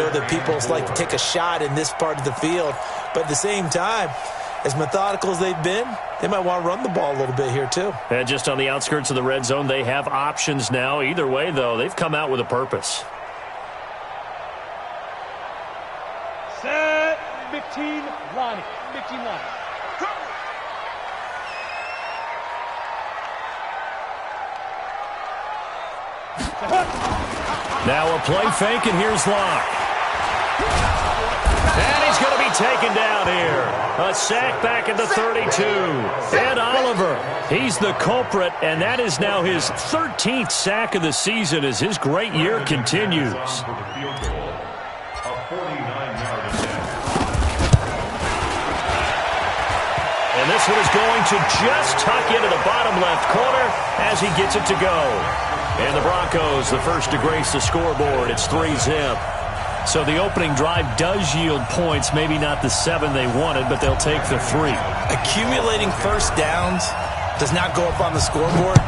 know that people like to take a shot in this part of the field. But at the same time, as methodical as they've been, they might want to run the ball a little bit here too. And just on the outskirts of the red zone, they have options now. Either way, though, they've come out with a purpose. Set, big team, line. Big team line. Now a play fake, and here's Locke. And he's going to be taken down here. A sack back at the 32. Ed Oliver, he's the culprit, and that is now his 13th sack of the season as his great year continues. And this one is going to just tuck into the bottom left corner as he gets it to go. And the Broncos, the first to grace the scoreboard. It's 3-zip. So the opening drive does yield points, maybe not the 7 they wanted, but they'll take the 3. Accumulating first downs does not go up on the scoreboard,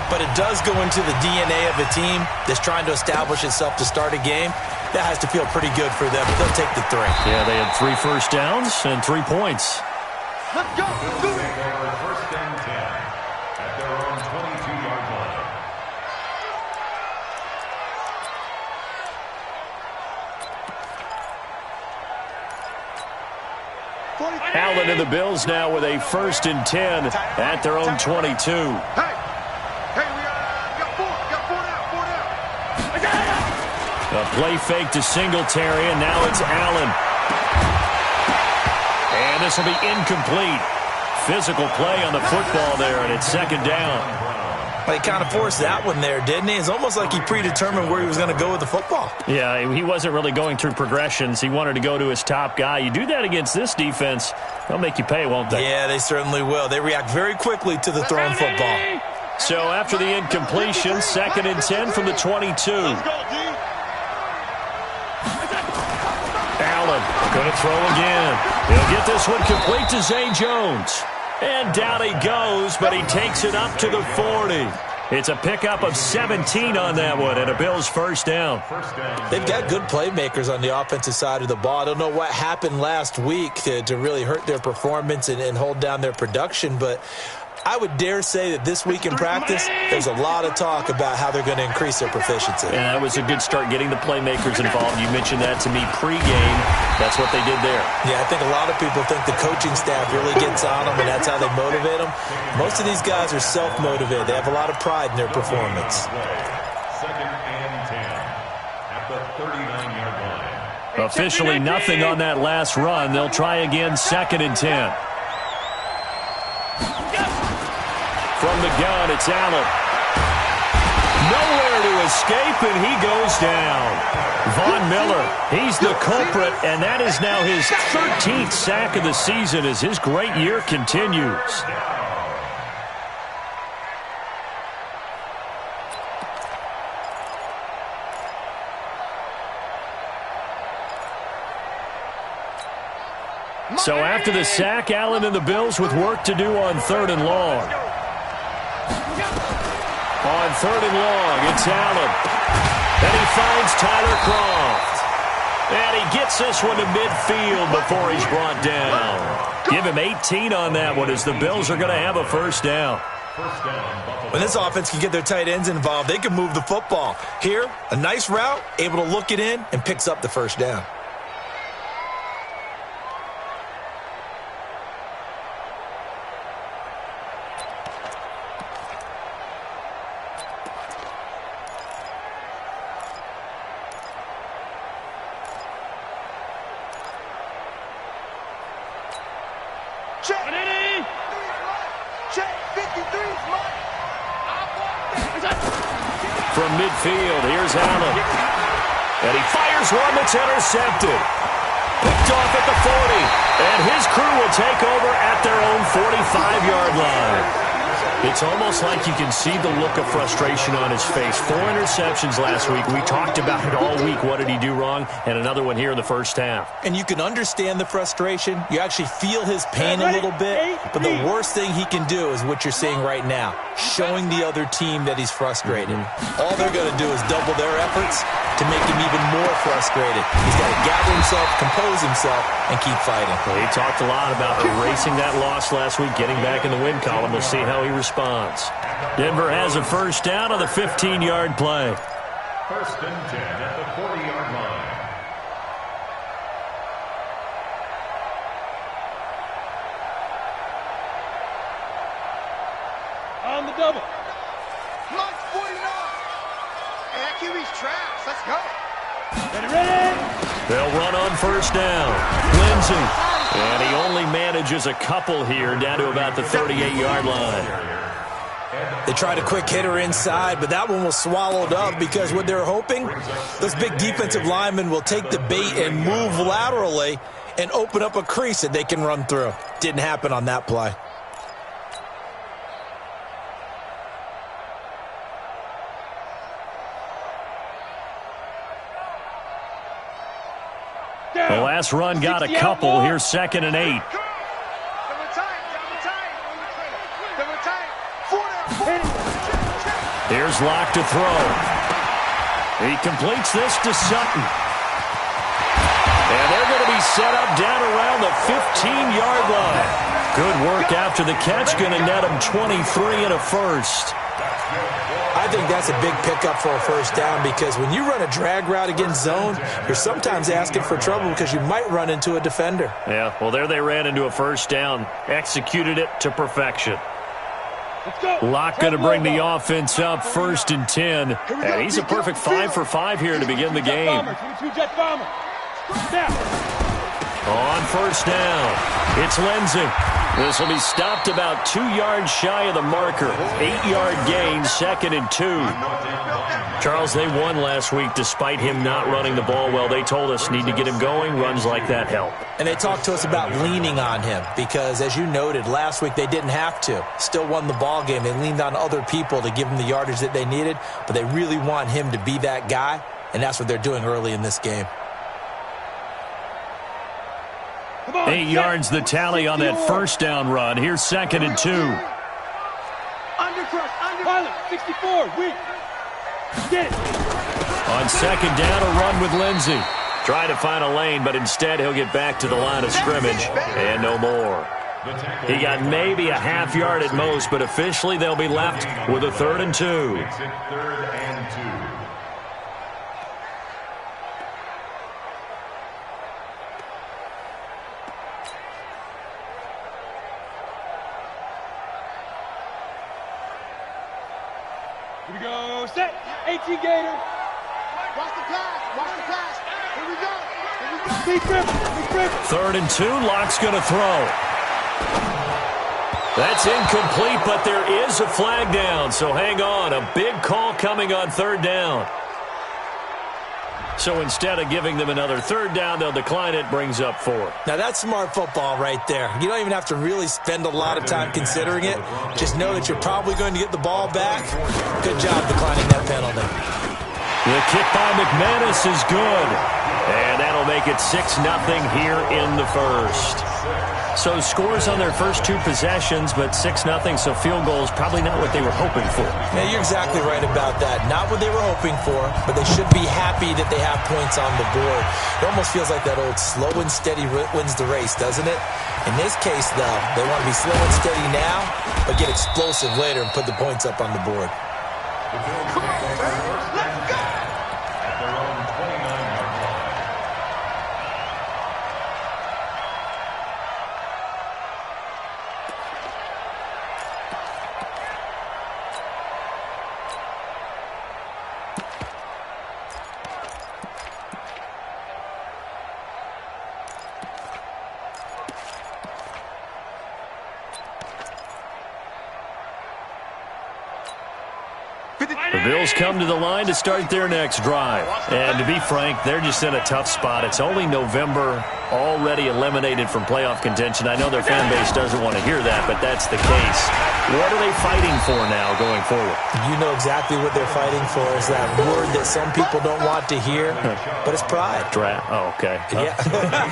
but it does go into the DNA of a team that's trying to establish itself to start a game. That has to feel pretty good for them. They'll take the 3. Yeah, they had 3 first downs and 3 points. Let's go. Do it. First and 10 at their own 22-yard line. Allen and the Bills now with a first and 10 at their own 22. Hey, we got 4 down. A play fake to Singletary, and now it's Allen. And this will be incomplete. Physical play on the football there, and it's second down. Well, he kind of forced that one there, didn't he? It's almost like he predetermined where he was going to go with the football. Yeah, he wasn't really going through progressions. He wanted to go to his top guy. You do that against this defense, they'll make you pay, won't they? Yeah, they certainly will. They react very quickly to the thrown football. So after the incompletion, second and 10 from the 22. Allen going to throw again. He'll get this one complete to Zay Jones. And down he goes, but he takes it up to the 40. It's a pickup of 17 on that one, and a Bills first down. They've got good playmakers on the offensive side of the ball. I don't know what happened last week to really hurt their performance and hold down their production, but I would dare say that this week in practice, there's a lot of talk about how they're going to increase their proficiency. And that was a good start getting the playmakers involved. You mentioned that to me pregame. That's what they did there. Yeah, I think a lot of people think the coaching staff really gets on them, and that's how they motivate them. Most of these guys are self-motivated. They have a lot of pride in their performance. Second and 10 at the 39-yard line. Officially nothing on that last run. They'll try again, second and 10. From the gun, it's Allen. Nowhere to escape, and he goes down. Von Miller, he's the culprit, and that is now his 13th sack of the season as his great year continues. So after the sack, Allen and the Bills with work to do on third and long. On third and long, it's Allen. And he finds Tyler Kroft. And he gets this one to midfield before he's brought down. Give him 18 on that one as the Bills are going to have a first down. When this offense can get their tight ends involved, they can move the football. Here, a nice route, able to look it in, and picks up the first down. From midfield, here's Allen. And he fires one that's intercepted. Picked off at the 40. And his crew will take over at their own 45-yard line. It's almost like you can see the look of frustration on his face. 4 interceptions last week. We talked about it all week. What did he do wrong? And another one here in the first half. And you can understand the frustration. You actually feel his pain a little bit. But the worst thing he can do is what you're seeing right now, showing the other team that he's frustrated. All they're going to do is double their efforts to make him even more frustrated. He's got to gather himself, compose himself, and keep fighting. Well, he talked a lot about erasing that loss last week, getting back in the win column. We'll see how he responds. Denver has a first down on the 15-yard play. First and 10 at the 40-yard line. On the double. Lunch 49. And that QB's trash. Let's go. Ready. They'll run on first down. Lindsey. And he only manages a couple here down to about the 38-yard line. They tried a quick hitter inside, but that one was swallowed up because what they're hoping, those big defensive linemen will take the bait and move laterally and open up a crease that they can run through. Didn't happen on that play. The last run got a couple. Here's 2nd and 8. Here's Locke to throw. He completes this to Sutton. And they're going to be set up down around the 15-yard line. Good work after the catch. Going to net him 23 and a first. I think that's a big pickup for a first down because when you run a drag route against zone, you're sometimes asking for trouble because you might run into a defender. Yeah, well, there they ran into a first down. Executed it to perfection. Locke going to bring the offense up 1st and 10. And he's a perfect 5 for 5 here to begin the game. On first down, it's Lindsey. This will be stopped about 2 yards shy of the marker. 8-yard gain, 2nd and 2. Charles, they won last week despite him not running the ball well. They told us need to get him going. Runs like that help. And they talked to us about leaning on him because, as you noted, last week they didn't have to. Still won the ball game. They leaned on other people to give them the yardage that they needed, but they really want him to be that guy, and that's what they're doing early in this game. 8 yards the tally on that first down run. Here's 2nd and 2. Pilot, 64, weak. Get it. On 2nd down, a run with Lindsey. Trying to find a lane, but instead he'll get back to the line of scrimmage and no more. He got maybe a half yard at most, but officially they'll be left with a 3rd and 2. 3rd and 2. Here we go. Set. 18 Gator. Watch the pass. Watch the pass. Here we go. Here we go. Big grip. Big grip. 3rd and 2. Locke's going to throw. That's incomplete, but there is a flag down. So hang on. A big call coming on 3rd down. So instead of giving them another 3rd down, they'll decline it, brings up 4th. Now, that's smart football right there. You don't even have to really spend a lot of time considering it. Just know that you're probably going to get the ball back. Good job declining that penalty. The kick by McManus is good. And that'll make it 6-0 here in the first. So scores on their first 2 possessions, but 6-0, so field goals probably not what they were hoping for. Yeah, you're exactly right about that. Not what they were hoping for, but they should be happy that they have points on the board. It almost feels like that old slow and steady wins the race, doesn't it? In this case, though, they want to be slow and steady now, but get explosive later and put the points up on the board. Come on, let's go. At their own 29-yard line. The Bills come to the line to start their next drive. And to be frank, they're just in a tough spot. It's only November, already eliminated from playoff contention. I know their fan base doesn't want to hear that, but that's the case. What are they fighting for now going forward? You know exactly what they're fighting for is that word that some people don't want to hear, but it's pride. Draft. Oh, okay. Yeah.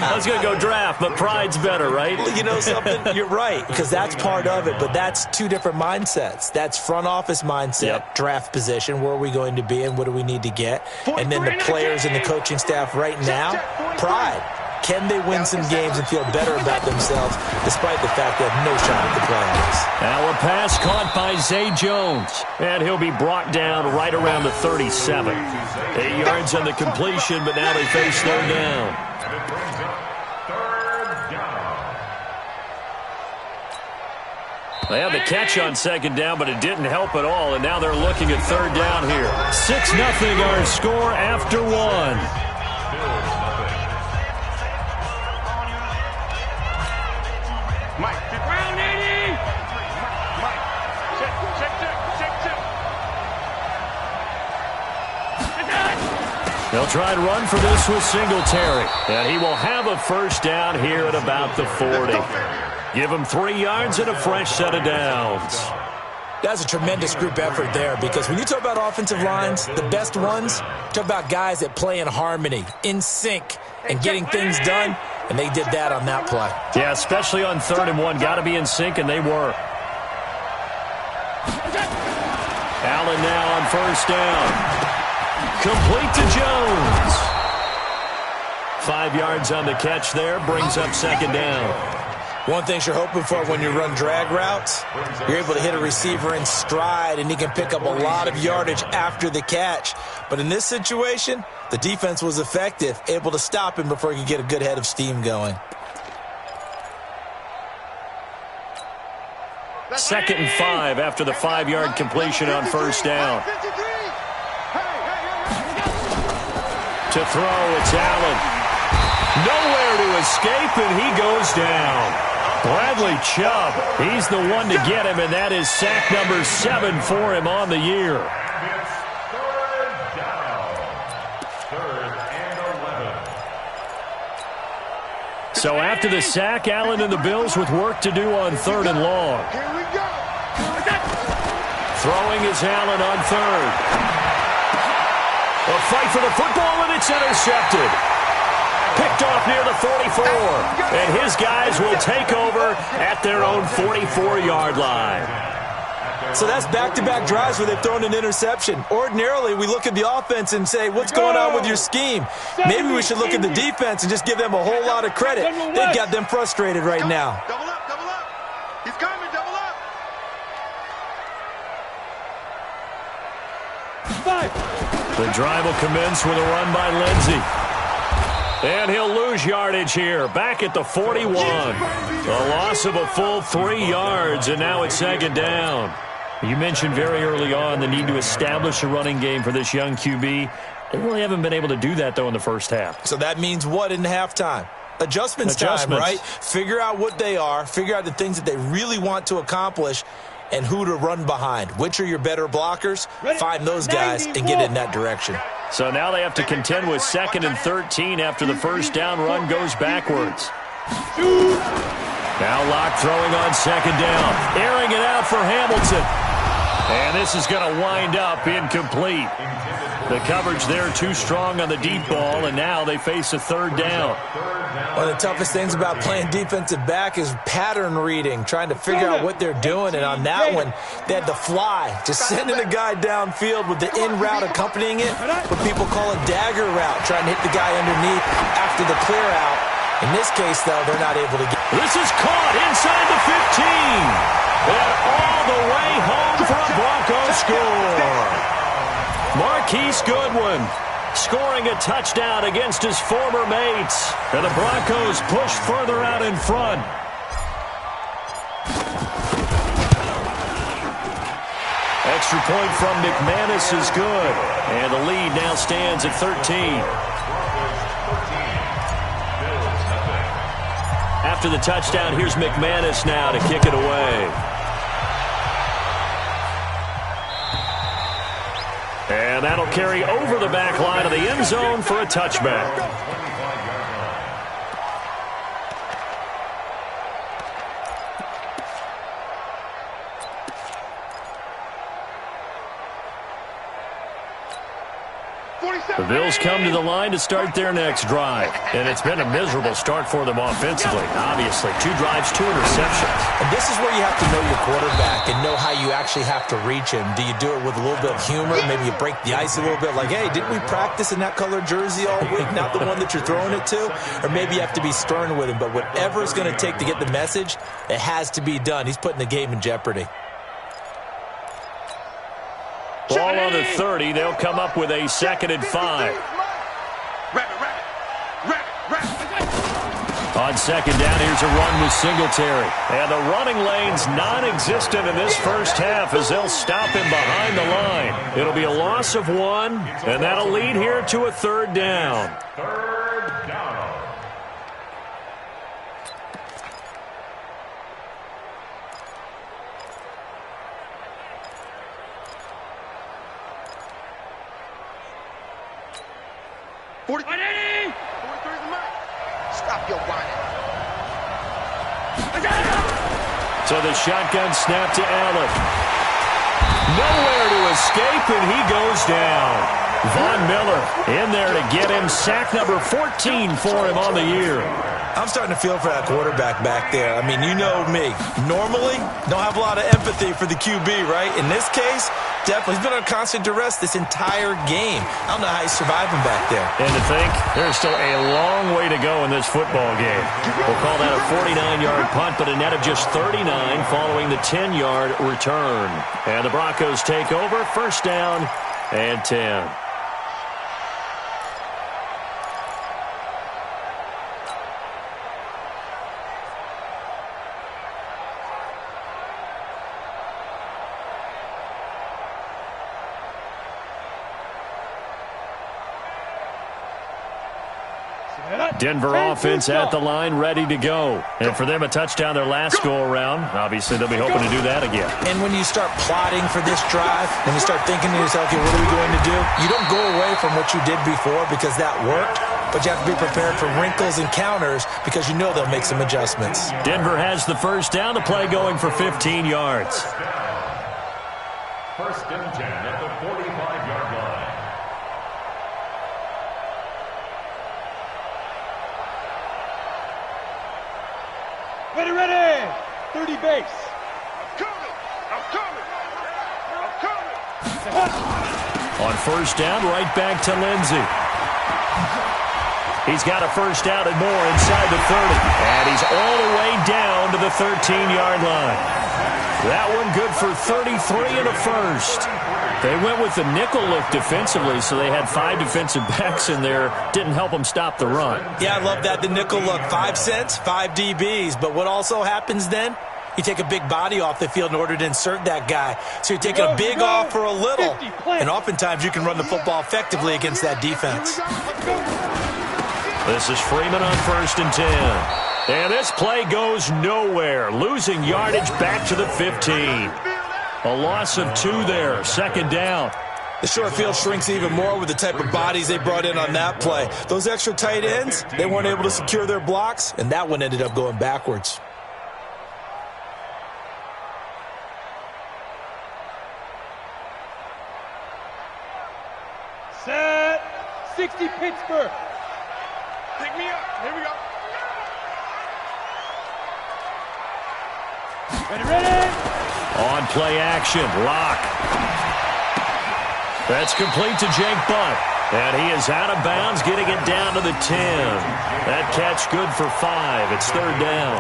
I was going to go draft, but pride's better, right? Well, you know something? You're right, because that's part of it, but that's two different mindsets. That's front office mindset, draft position, where are we going to be and what do we need to get? And then the players and the coaching staff right now, pride. Can they win some games and feel better about themselves despite the fact they have no shot at the playoffs? Now a pass caught by Zay Jones. And he'll be brought down right around the 37. 8 yards on the completion, but now they face third down. They had the catch on second down, but it didn't help at all, and now they're looking at third down here. 6-0 our score after one. Mike, ground 80! Mike, check. They'll try and run for this with Singletary. And he will have a first down here at about the 40. Give him 3 yards and a fresh set of downs. That's a tremendous group effort there because when you talk about offensive lines, the best ones, talk about guys that play in harmony, in sync, and getting things done, and they did that on that play. Yeah, especially on 3rd and 1. Got to be in sync, and they were. Allen now on first down. Complete to Jones. 5 yards on the catch there, brings up second down. One thing you're hoping for when you run drag routes, you're able to hit a receiver in stride, and he can pick up a lot of yardage after the catch. But in this situation, the defense was effective, able to stop him before he could get a good head of steam going. 2nd and 5 after the 5-yard completion on first down. To throw, it's Allen. Nowhere to escape, and he goes down. Bradley Chubb, he's the one to get him, and that is sack number 7 for him on the year. It's third down. 3rd and 11. So after the sack, Allen and the Bills with work to do on 3rd and long. Here we go. Throwing is Allen on 3rd. A fight for the football, and it's intercepted. Picked off near the 44, and his guys will take over at their own 44-yard line. So that's back-to-back drives where they've thrown an interception. Ordinarily, we look at the offense and say, what's going on with your scheme? Maybe we should look at the defense and just give them a whole lot of credit. They've got them frustrated right now. Double up, double up. He's coming, double up. 5. The drive will commence with a run by Lindsey. And he'll lose yardage here, back at the 41. A loss of a full 3 yards, and now it's second down. You mentioned very early on the need to establish a running game for this young QB. They really haven't been able to do that, though, in the first half. So that means what in halftime? Adjustments time, right? Figure out what they are, figure out the things that they really want to accomplish, and who to run behind. Which are your better blockers? Find those guys and get in that direction. So now they have to contend with 2nd and 13 after the first down run goes backwards. Now Locke throwing on second down. Airing it out for Hamilton. And this is going to wind up incomplete. The coverage there too strong on the deep ball, and now they face a 3rd down. One of the toughest things about playing defensive back is pattern reading, trying to figure out what they're doing. And on that one, they had the fly, just sending a guy downfield with the in route accompanying it, what people call a dagger route, trying to hit the guy underneath after the clear out. In this case, though, they're not able to get. This is caught inside the 15. And all the way home for a Broncos score. Marquise Goodwin scoring a touchdown against his former mates. And the Broncos push further out in front. Extra point from McManus is good. And the lead now stands at 13. After the touchdown, here's McManus now to kick it away. And that'll carry over the back line of the end zone for a touchback. Bills come to the line to start their next drive. And it's been a miserable start for them offensively. Obviously, 2 drives, 2 interceptions. And this is where you have to know your quarterback and know how you actually have to reach him. Do you do it with a little bit of humor? Maybe you break the ice a little bit like, hey, didn't we practice in that color jersey all week? Not the one that you're throwing it to? Or maybe you have to be stern with him. But whatever it's going to take to get the message, it has to be done. He's putting the game in jeopardy. Ball on the 30. They'll come up with a 2nd and 5. On 2nd down, here's a run with Singletary. And the running lane's non-existent in this first half as they'll stop him behind the line. It'll be a loss of 1, and that'll lead here to a 3rd down. 3rd down. Stop your whining. So the shotgun snap to Allen. Nowhere to escape, and he goes down. Von Miller in there to get him. Sack number 14 for him on the year. I'm starting to feel for that quarterback back there. I mean, you know me. Normally, don't have a lot of empathy for the QB, right? In this case, definitely. He's been on constant duress this entire game. I don't know how he's surviving back there. And to think, there's still a long way to go in this football game. We'll call that a 49-yard punt, but a net of just 39 following the 10-yard return. And the Broncos take over, 1st down and 10. Denver offense at the line, ready to go. And for them, a touchdown their last go-around. Obviously, they'll be hoping to do that again. And when you start plotting for this drive, when you start thinking to yourself, okay, what are we going to do? You don't go away from what you did before because that worked, but you have to be prepared for wrinkles and counters because you know they'll make some adjustments. Denver has the 1st down, the play going for 15 yards. 1st and 10 at the 45-yard line. Ready. 30 base. I'm coming. On 1st down, right back to Lindsey. He's got a 1st down and more inside the 30. And he's all the way down to the 13-yard line. That one good for 33 and a 1st. They went with the nickel look defensively, so they had 5 defensive backs in there. Didn't help them stop the run. Yeah, I love that, the nickel look. 5 cents, 5 DBs. But what also happens then? You take a big body off the field in order to insert that guy. So you're taking a big off for a little. And oftentimes you can run the football effectively against that defense. This is Freeman on 1st and 10. And this play goes nowhere. Losing yardage back to the 15. A loss of 2 there. 2nd down. The short field shrinks even more with the type of bodies they brought in on that play. Those extra tight ends, they weren't able to secure their blocks, and that one ended up going backwards. Set. 60 Pittsburgh. Pick me up. Here we go. Ready. On play action, Lock. That's complete to Jake Butt. And he is out of bounds, getting it down to the 10. That catch good for 5. It's 3rd down.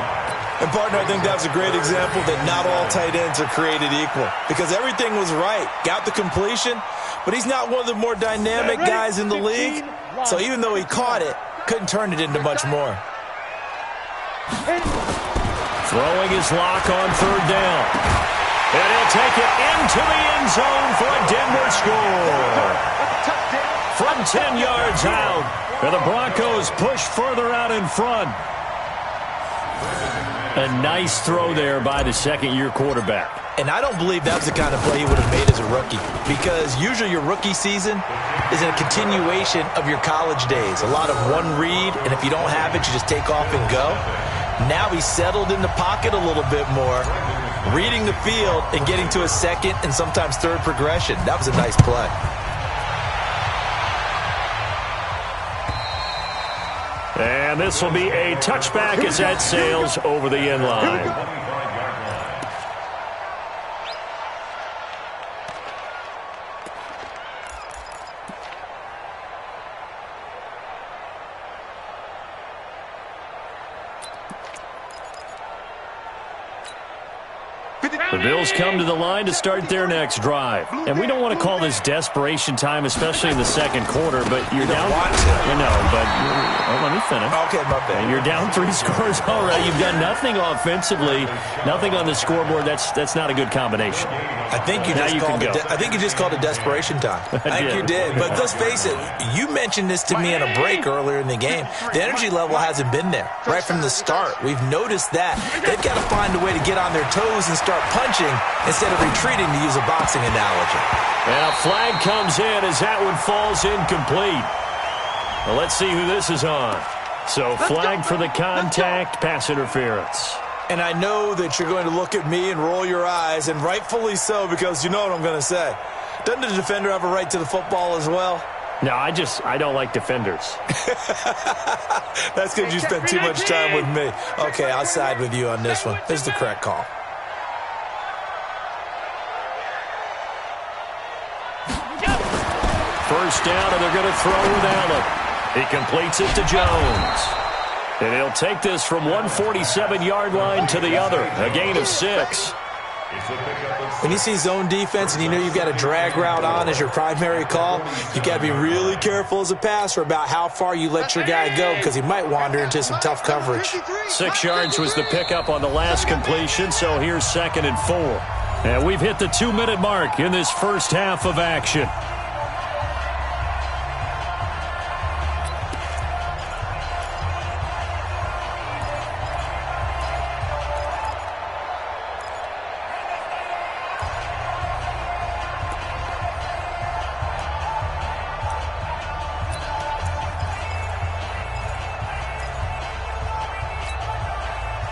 And, partner, I think that was a great example that not all tight ends are created equal. Because everything was right. Got the completion, but he's not one of the more dynamic guys in the league. So even though he caught it, couldn't turn it into much more. Throwing his Lock on 3rd down. And he'll take it into the end zone for a Denver score. From 10 yards out, and the Broncos push further out in front. A nice throw there by the 2nd-year quarterback. And I don't believe that was the kind of play he would have made as a rookie. Because usually your rookie season is a continuation of your college days. A lot of one read, and if you don't have it, you just take off and go. Now he's settled in the pocket a little bit more, reading the field and getting to a 2nd and sometimes 3rd progression. That was a nice play. And this will be a touchback as that sails over the end line. The Bills come to the line to start their next drive. And we don't want to call this desperation time, especially in the second quarter, but you're down. You know, but let me finish. Okay, my bad. You're down 3 scores already. You've done nothing offensively, nothing on the scoreboard. That's not a good combination. I think you just called it desperation time. I think you did. But let's face it, you mentioned this to me in a break earlier in the game. The energy level hasn't been there right from the start. We've noticed that. They've got to find a way to get on their toes and start punching instead of retreating, to use a boxing analogy. And a flag comes in as that one falls incomplete. Well, let's see who this is on. So flag for the contact, pass interference. And I know that you're going to look at me and roll your eyes, and rightfully so, because you know what I'm going to say. Doesn't the defender have a right to the football as well? No, I don't like defenders. That's because you spent too much time with me. Okay, I'll side with you on this one. This is the correct call. First down, and they're going to throw with Allen. He completes it to Jones. And he'll take this from 147-yard line to the other, a gain of 6. When you see zone defense and you know you've got a drag route on as your primary call, you've got to be really careful as a passer about how far you let your guy go, because he might wander into some tough coverage. 6 yards was the pickup on the last completion, so here's 2nd and 4. And we've hit the 2-minute mark in this first half of action.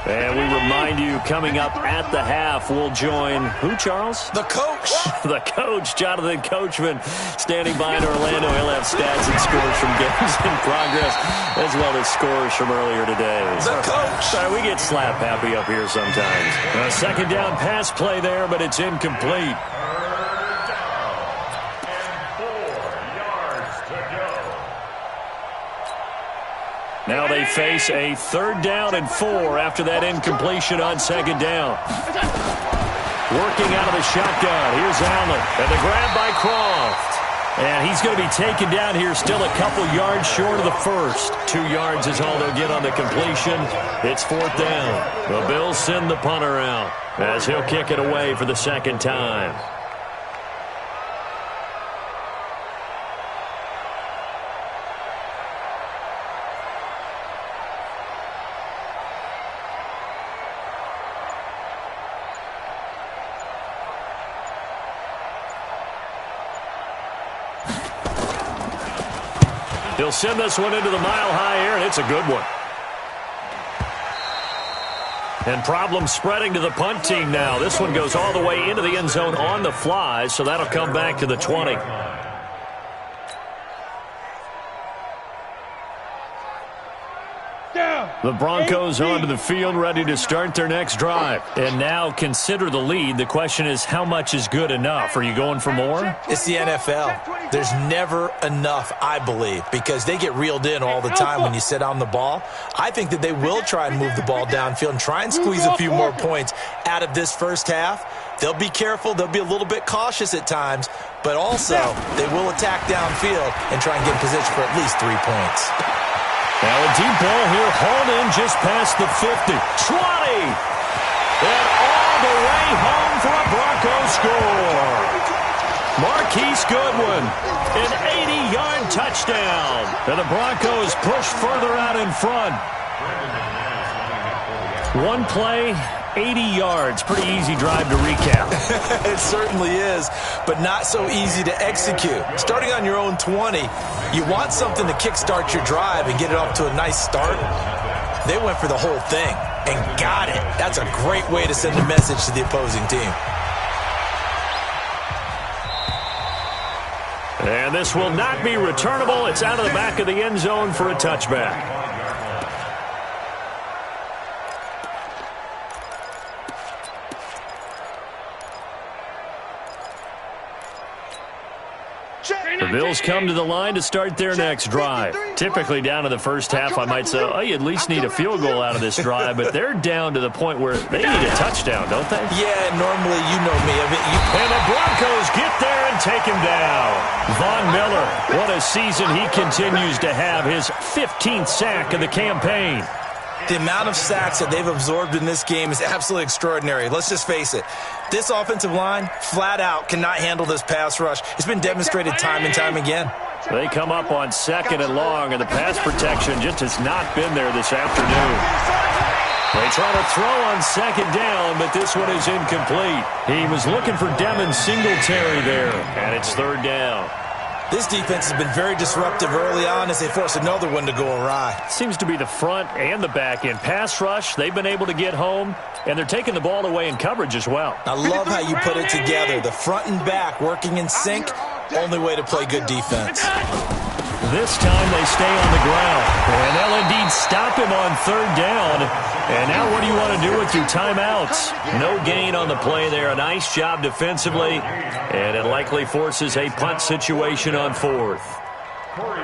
And we remind you, coming up at the half, we'll join who, Charles? The coach. The coach, Jonathan Coachman, standing by in Orlando. He'll have stats and scores from games in progress, as well as scores from earlier today. The coach. Sorry, we get slap happy up here sometimes. A 2nd down pass play there, but it's incomplete. Now they face a 3rd down and 4 after that incompletion on 2nd down. Working out of the shotgun. Here's Allen. And the grab by Croft. And he's going to be taken down here, still a couple yards short of the first. 2 yards is all they'll get on the completion. It's 4th down. The Bills send the punter out as he'll kick it away for the 2nd time. He'll send this one into the mile-high air, and it's a good one. And problems spreading to the punt team now. This one goes all the way into the end zone on the fly, so that'll come back to the 20. The Broncos onto the field, ready to start their next drive. And now consider the lead. The question is, how much is good enough? Are you going for more? It's the NFL. There's never enough, I believe, because they get reeled in all the time when you sit on the ball. I think that they will try and move the ball downfield and try and squeeze a few more points out of this first half. They'll be careful. They'll be a little bit cautious at times, but also they will attack downfield and try and get in position for at least 3 points. Now a deep ball here, hauled in just past the 50. 20! And all the way home for a Broncos score. Marquise Goodwin, an 80-yard touchdown. And the Broncos push further out in front. One play, 80 yards. Pretty easy drive to recap. It certainly is, but not so easy to execute. Starting on your own 20, you want something to kickstart your drive and get it off to a nice start. They went for the whole thing and got it. That's a great way to send a message to the opposing team. And this will not be returnable. It's out of the back of the end zone for a touchback. The Bills come to the line to start their next drive. Typically down to the first half, I might say, oh, you at least need a field goal out of this drive, but they're down to the point where they need a touchdown, don't they? Yeah, normally, you know me. And the Broncos get there and take him down. Von Miller, what a season he continues to have, his 15th sack of the campaign. The amount of sacks that they've absorbed in this game is absolutely extraordinary. Let's just face it. This offensive line, flat out, cannot handle this pass rush. It's been demonstrated time and time again. They come up on 2nd and long, and the pass protection just has not been there this afternoon. They try to throw on 2nd down, but this one is incomplete. He was looking for Devin Singletary there, and it's 3rd down. This defense has been very disruptive early on as they force another one to go awry. Seems to be the front and the back end. Pass rush, they've been able to get home, and they're taking the ball away in coverage as well. I love how you put it together. The front and back working in sync, only way to play good defense. This time they stay on the ground, and they'll indeed stop him on 3rd down. And now what do you want to do with your timeouts? No gain on the play there. A nice job defensively, and it likely forces a punt situation on 4th.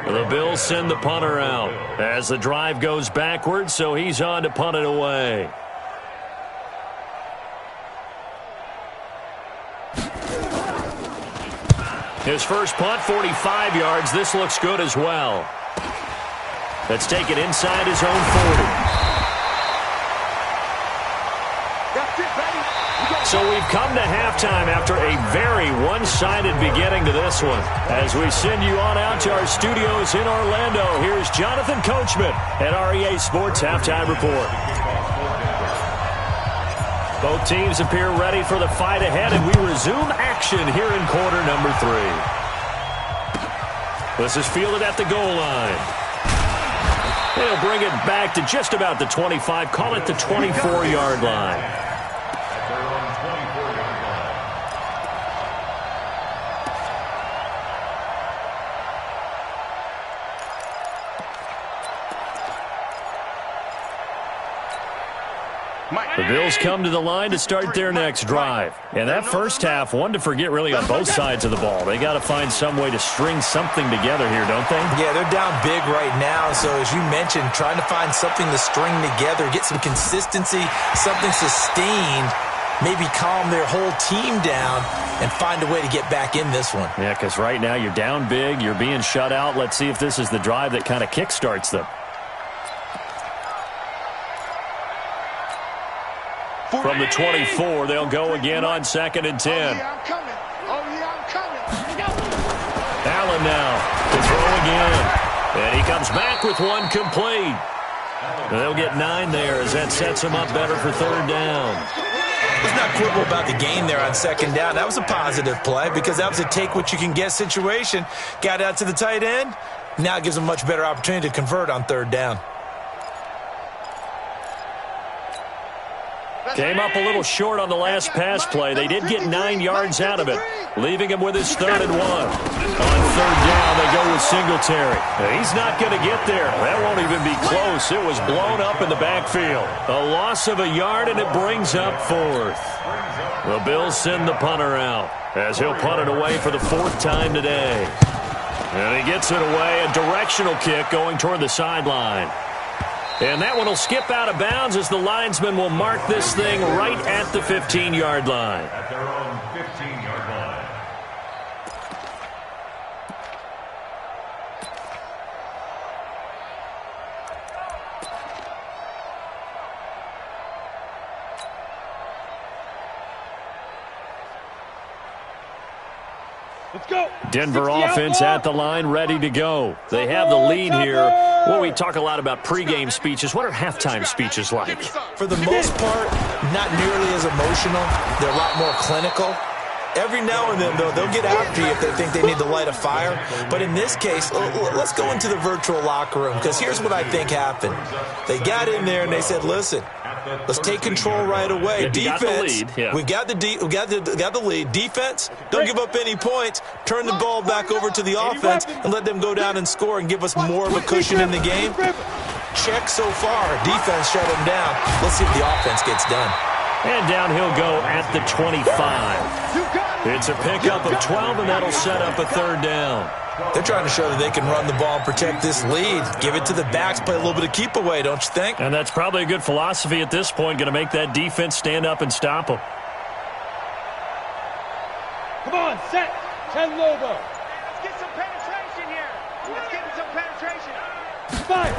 The Bills send the punter out as the drive goes backwards, so he's on to punt it away. His first punt, 45 yards. This looks good as well. Let's take it inside his own 40. So we've come to halftime after a very one-sided beginning to this one. As we send you on out to our studios in Orlando, here's Jonathan Coachman at REA Sports Halftime Report. Both teams appear ready for the fight ahead, and we resume action here in quarter number 3. This is fielded at the goal line. They'll bring it back to just about the 25, call it the 24-yard line. The Bills come to the line to start their next drive. And that first half, one to forget really on both sides of the ball. They got to find some way to string something together here, don't they? Yeah, they're down big right now. So as you mentioned, trying to find something to string together, get some consistency, something sustained, maybe calm their whole team down and find a way to get back in this one. Yeah, because right now you're down big, you're being shut out. Let's see if this is the drive that kind of kickstarts them. From the 24, they'll go again on 2nd and 10. Oh, yeah, I'm coming. Oh, yeah, I'm coming. Allen now to throw again. And he comes back with one complete. They'll get 9 there as that sets him up better for 3rd down. Let's not quibble about the gain there on 2nd down. That was a positive play because that was a take-what-you-can-get situation. Got out to the tight end. Now it gives them a much better opportunity to convert on 3rd down. Came up a little short on the last pass play. They did get 9 yards out of it, leaving him with his 3rd and 1. On 3rd down, they go with Singletary. He's not going to get there. That won't even be close. It was blown up in the backfield. A loss of a yard, and it brings up 4th. The Bills send the punter out as he'll punt it away for the 4th time today. And he gets it away, a directional kick going toward the sideline. And that one will skip out of bounds as the linesman will mark this thing right at the 15-yard line. At their own 15-yard line. Let's go. Denver offense at the line, ready to go. They have the lead here. Well, we talk a lot about pregame speeches. What are halftime speeches like? For the most part, not nearly as emotional. They're a lot more clinical. Every now and then, though, they'll get after you if they think they need to light a fire. But in this case, let's go into the virtual locker room because here's what I think happened. They got in there and they said, listen, let's take control right away. Defense, we got the lead. Defense, don't give up any points. Turn the ball back over to the offense and let them go down and score and give us more of a cushion in the game. Check so far. Defense shut them down. Let's see if the offense gets done. And down he'll go at the 25. It's a pickup of 12, and that'll set up a third down. They're trying to show that they can run the ball and protect this lead. Give it to the backs, play a little bit of keep away, don't you think? And that's probably a good philosophy at this point, going to make that defense stand up and stop them. Come on, set. 10 Lobo. Let's get some penetration here. Let's get some penetration. Five.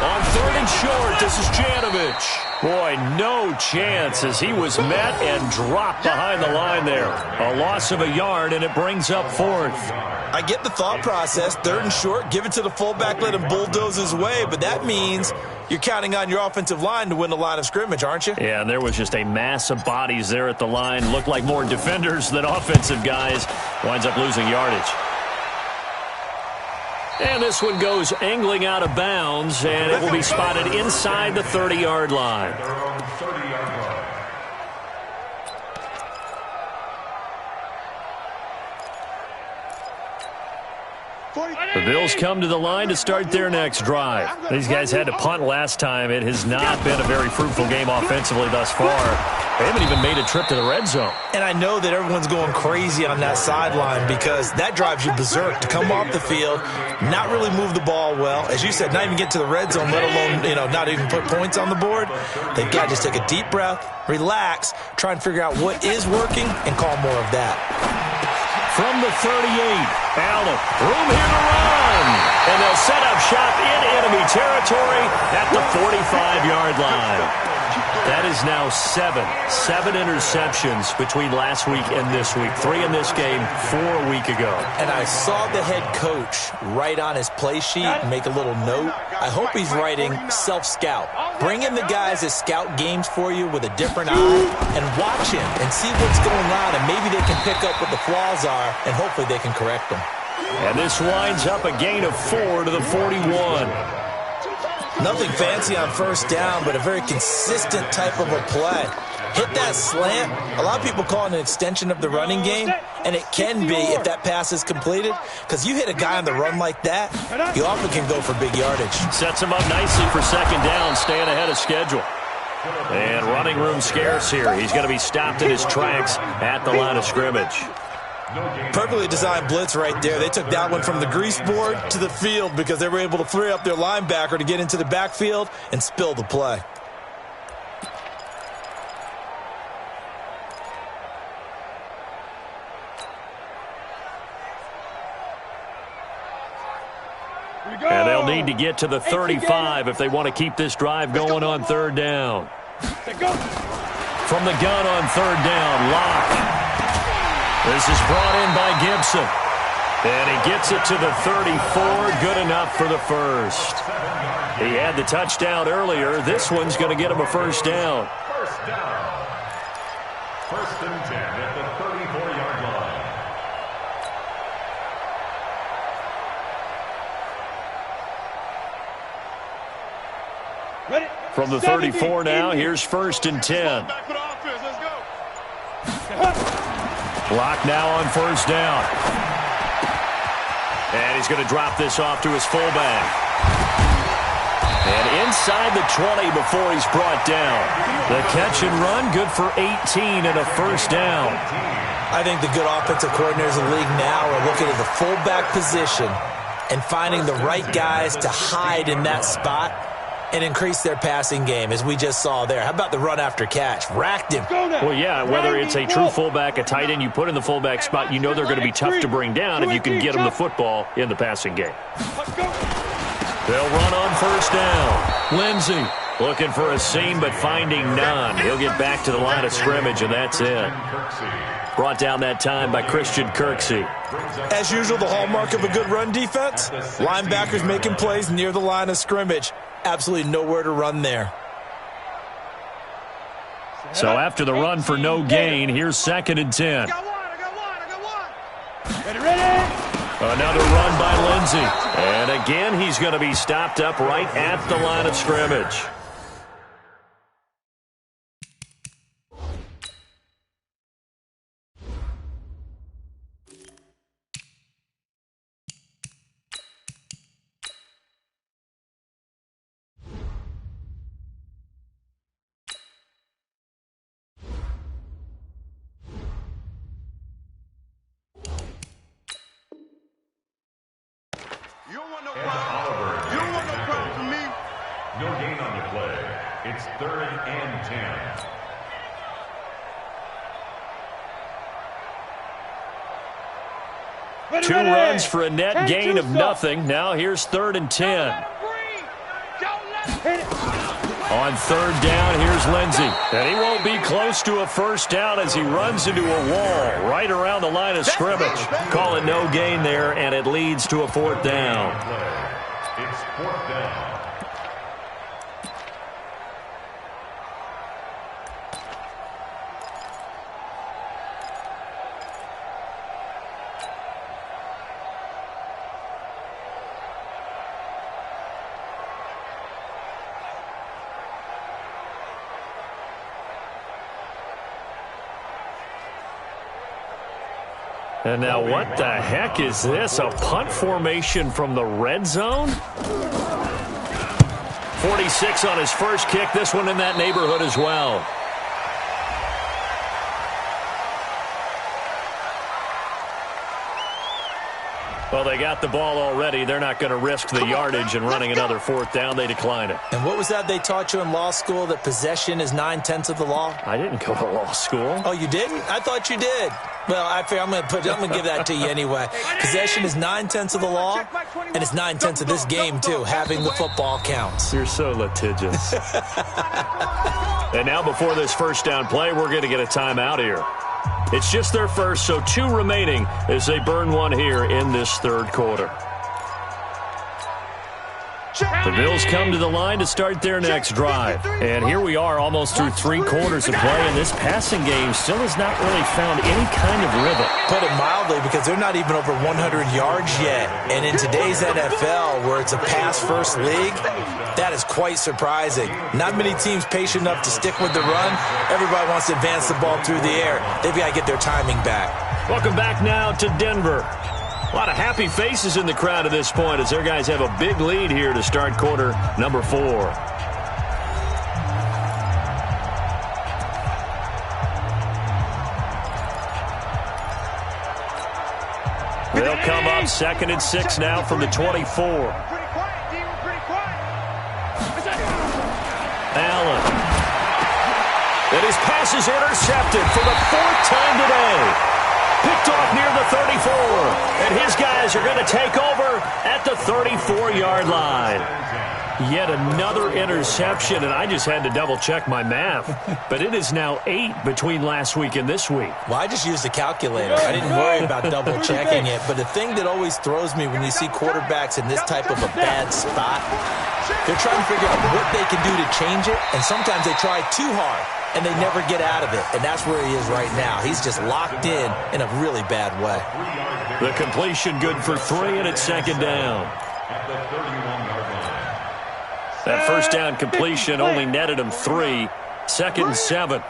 On third and short, this is Janovich. Boy, no chance as he was met and dropped behind the line there. A loss of a yard, and it brings up fourth. I get the thought process. Third and short, give it to the fullback, let him bulldoze his way, but that means you're counting on your offensive line to win the line of scrimmage, aren't you? Yeah, and there was just a mass of bodies there at the line. Looked like more defenders than offensive guys. Winds up losing yardage. And this one goes angling out of bounds, and it will be spotted inside the 30-yard line. The Bills come to the line to start their next drive. These guys had to punt last time. It has not been a very fruitful game offensively thus far. They haven't even made a trip to the red zone. And I know that everyone's going crazy on that sideline because that drives you berserk to come off the field, not really move the ball well. As you said, not even get to the red zone, let alone, not even put points on the board. They've got to just take a deep breath, relax, try and figure out what is working, and call more of that. From the 38, Allen, room here to run. And they'll set up shop in enemy territory at the 45-yard line. That is now seven interceptions between last week and this week. 3 in this game, 4 a week ago. And I saw the head coach write on his play sheet, make a little note. I hope he's writing self-scout. Bring in the guys that scout games for you with a different eye and watch him and see what's going on, and maybe they can pick up what the flaws are, and hopefully they can correct them. And this winds up a gain of 4 to the 41. Nothing fancy on first down, but a very consistent type of a play. Hit that slant. A lot of people call it an extension of the running game, and it can be if that pass is completed, because you hit a guy on the run like that, you often can go for big yardage. Sets him up nicely for second down, staying ahead of schedule. And running room scarce here. He's going to be stopped in his tracks at the line of scrimmage. Perfectly designed blitz right there. They took that one from the grease board to the field because they were able to free up their linebacker to get into the backfield and spill the play. And they'll need to get to the 35 if they want to keep this drive going on third down. From the gun on third down, Locke. This is brought in by Gibson. And he gets it to the 34, good enough for the first. He had the touchdown earlier. This one's going to get him a first down. First down. First and 10 at the 34-yard line. Ready? From the 34 now, here's first and 10. Block now on first down. And he's going to drop this off to his fullback. And inside the 20 before he's brought down. The catch and run, good for 18 and a first down. I think the good offensive coordinators in the league now are looking at the fullback position and finding the right guys to hide in that spot and increase their passing game, as we just saw there. How about the run after catch? Racked him. Well, yeah, whether it's a true fullback, a tight end you put in the fullback spot, you know they're going to be tough to bring down if you can get them the football in the passing game. They'll run on first down. Lindsey looking for a seam, but finding none. He'll get back to the line of scrimmage, and that's it. Brought down that time by Christian Kirksey. As usual, the hallmark of a good run defense, linebackers making plays near the line of scrimmage. Absolutely nowhere to run there. So after the run for no gain, here's second and 10. I got one. Ready? Another run by Lindsey. And again, he's going to be stopped up right at the line of scrimmage. gain on the play. It's 3rd and 10. 2 runs for a net gain of nothing. Now here's 3rd and 10. On 3rd down, here's Lindsey. And he won't be close to a first down as he runs into a wall right around the line of scrimmage. Call it no gain there, and it leads to a 4th down. It's 4th down. And now what the heck is this? A punt formation from the red zone? 46 on his first kick. This one in that neighborhood as well. Well, they got the ball already. They're not going to risk the yardage and running another 4th down. They decline it. And what was that they taught you in law school, that possession is 9/10 of the law? I didn't go to law school. Oh, you didn't? I thought you did. Well, I figure I'm going to give that to you anyway. Possession is 9/10 of the law, and it's 9/10 of this game, too. Having the football counts. You're so litigious. And now before this first down play, we're going to get a timeout here. It's just their first, so 2 remaining as they burn one here in this 3rd quarter. The Bills come to the line to start their next drive. And here we are almost through 3 quarters of play, and this passing game still has not really found any kind of rhythm. Put it mildly, because they're not even over 100 yards yet. And in today's NFL, where it's a pass-first league, that is quite surprising. Not many teams patient enough to stick with the run. Everybody wants to advance the ball through the air. They've got to get their timing back. Welcome back now to Denver. A lot of happy faces in the crowd at this point as their guys have a big lead here to start quarter number 4. They'll come up 2nd and 6 now from the 24. Allen. And his pass is intercepted for the 4th time today. Picked off near the 34. And his guys are going to take over at the 34-yard line. Yet another interception, and I just had to double-check my math. But it is now 8 between last week and this week. Well, I just used a calculator. I didn't worry about double-checking it. But the thing that always throws me when you see quarterbacks in this type of a bad spot, they're trying to figure out what they can do to change it, and sometimes they try too hard, and they never get out of it. And that's where he is right now. He's just locked in a really bad way. The completion good for 3, and it's 2nd down. At the 31-yard line. That first down completion only netted him 3. 2nd and 7.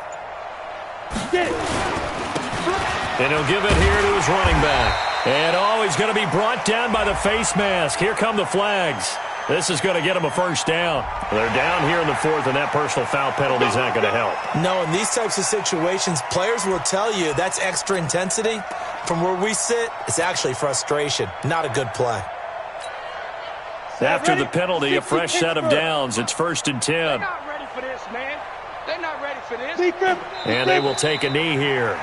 And he'll give it here to his running back. And he's going to be brought down by the face mask. Here come the flags. This is going to get him a first down. They're down here in the 4th, and that personal foul penalty is not going to help. No, in these types of situations, players will tell you that's extra intensity. From where we sit, it's actually frustration. Not a good play. After the penalty, a fresh set of downs. It's 1st and 10. They're not ready for this, man. They're not ready for this. And they will take a knee here.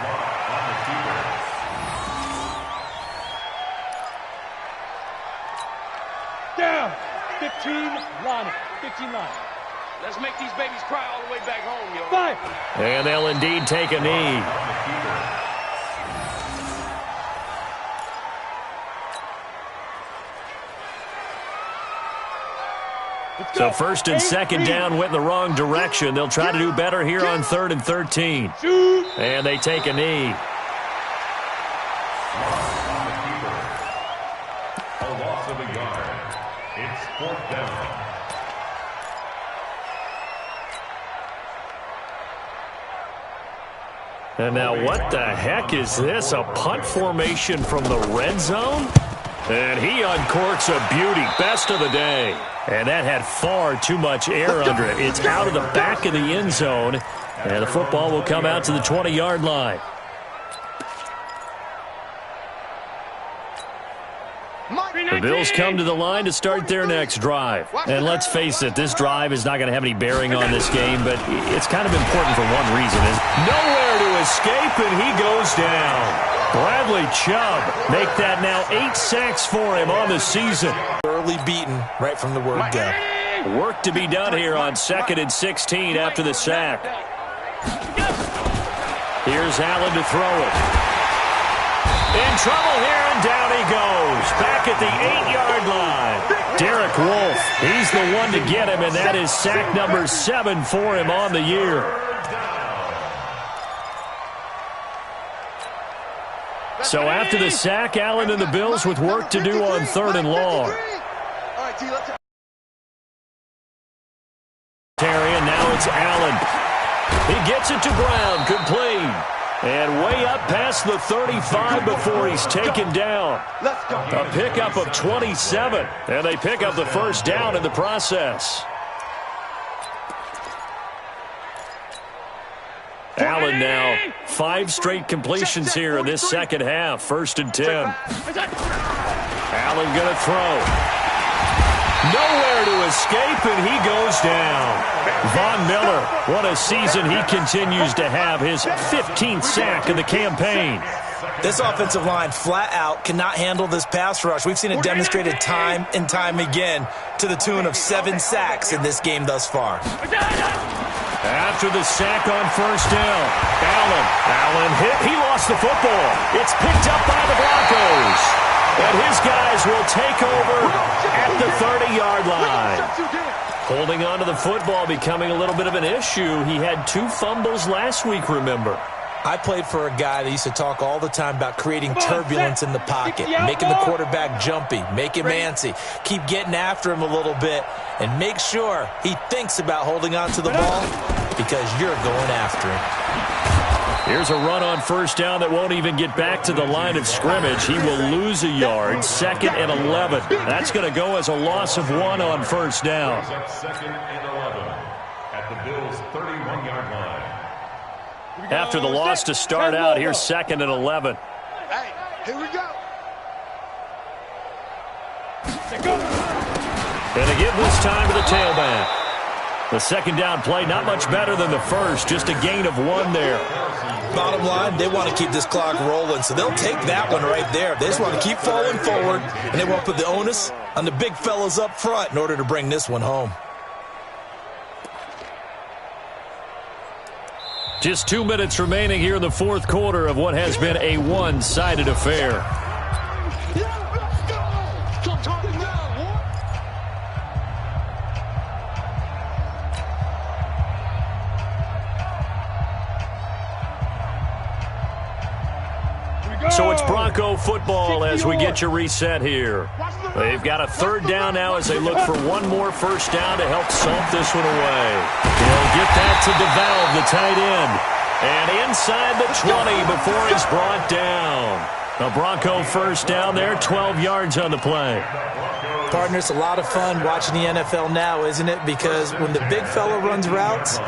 Down. 15 line. 15 line. Let's make these babies cry all the way back home, yo. 5. And they'll indeed take a knee. So 1st and 2nd down went in the wrong direction. They'll try to do better here on 3rd and 13. And they take a knee. A loss of a yard. It's 4th down. And now what the heck is this? A punt formation from the red zone? And he uncorks a beauty. Best of the day. And that had far too much air under it. It's out of the back of the end zone. And the football will come out to the 20-yard line. The Bills come to the line to start their next drive. And let's face it, this drive is not going to have any bearing on this game, but it's kind of important for one reason. Nowhere to escape, and he goes down. Bradley Chubb make that now 8 sacks for him on the season. Early beaten right from the word go. Work to be done here on 2nd and 16 after the sack. Here's Allen to throw it. In trouble here, and down he goes. Back at the 8-yard line. Derek Wolfe, he's the one to get him, and that is sack number 7 for him on the year. So after the sack, Allen and the Bills with work to do on 3rd and long. Terry, and now it's Allen. He gets it to Brown, complete. And way up past the 35 before he's taken down. A pickup of 27, and they pick up the first down in the process. Allen now 5 straight completions here in this second half. 1st and 10. Allen going to throw. Nowhere to escape, and he goes down. Von Miller, what a season he continues to have. His 15th sack in the campaign. This offensive line flat out cannot handle this pass rush. We've seen it demonstrated time and time again to the tune of 7 sacks in this game thus far. After the sack on 1st down, Allen hit. He lost the football. It's picked up by the Broncos. And his guys will take over at the 30-yard line. Holding on to the football becoming a little bit of an issue. He had 2 fumbles last week, remember. I played for a guy that used to talk all the time about creating turbulence in the pocket, making the quarterback jumpy, make him antsy, keep getting after him a little bit, and make sure he thinks about holding on to the ball because you're going after him. Here's a run on 1st down that won't even get back to the line of scrimmage. He will lose a yard. 2nd and 11. That's going to go as a loss of 1 on 1st down. 2nd and 11 at the Bills' 31-yard line. After the loss to start out, here's 2nd and 11. Hey, here we go. And they give this time to the tailback. The 2nd down play, not much better than the first, just a gain of 1 there. Bottom line, they want to keep this clock rolling, so they'll take that one right there. They just want to keep falling forward, and they want to put the onus on the big fellas up front in order to bring this one home. Just 2 minutes remaining here in the 4th quarter of what has been a one-sided affair. So it's Bronco football as we get you reset here. They've got a 3rd down now as they look for 1 more 1st down to help salt this one away. They'll get that to DeValve, the tight end. And inside the 20 before he's brought down. A Bronco 1st down there, 12 yards on the play. Partner, it's a lot of fun watching the NFL now, isn't it? Because when the big fella runs routes,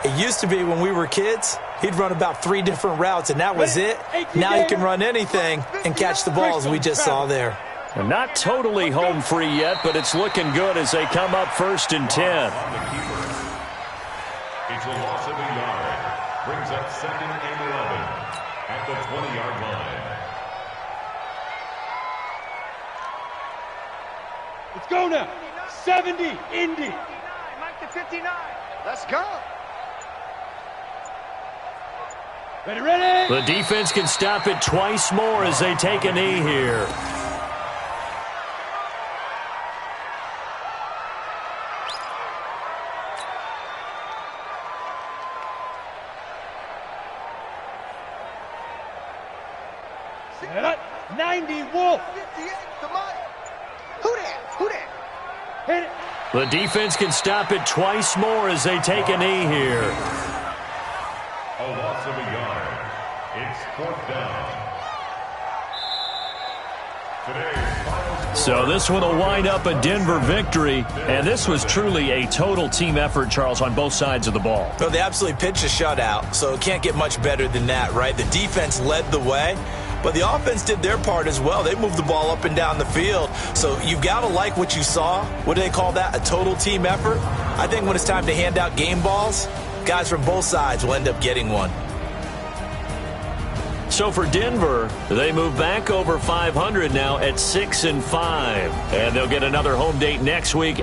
it used to be when we were kids, he'd run about 3 different routes, and that was it. Now he can run anything and catch the balls we just saw there. And not totally home free yet, but it's looking good as they come up 1st and 10. It's a loss of a yard. Brings up 2nd and 11 at the 20-yard line. Let's go now. 70, Indy. Mike to 59. Let's go. Ready? The defense can stop it twice more as they take a knee here. Set up. 90, Wolf. 58, the Mike. Who that? Who that? Hit it. The defense can stop it twice more as they take a knee here. A loss of a yard. It's 4th down. So this one will wind up a Denver victory, and this was truly a total team effort, Charles, on both sides of the ball. Well, they absolutely pitched a shutout, so it can't get much better than that, right? The defense led the way, but the offense did their part as well. They moved the ball up and down the field. So you've got to like what you saw. What do they call that? A total team effort? I think when it's time to hand out game balls, guys from both sides will end up getting one. So for Denver, they move back over 500 now at 6-5. And they'll get another home date next week.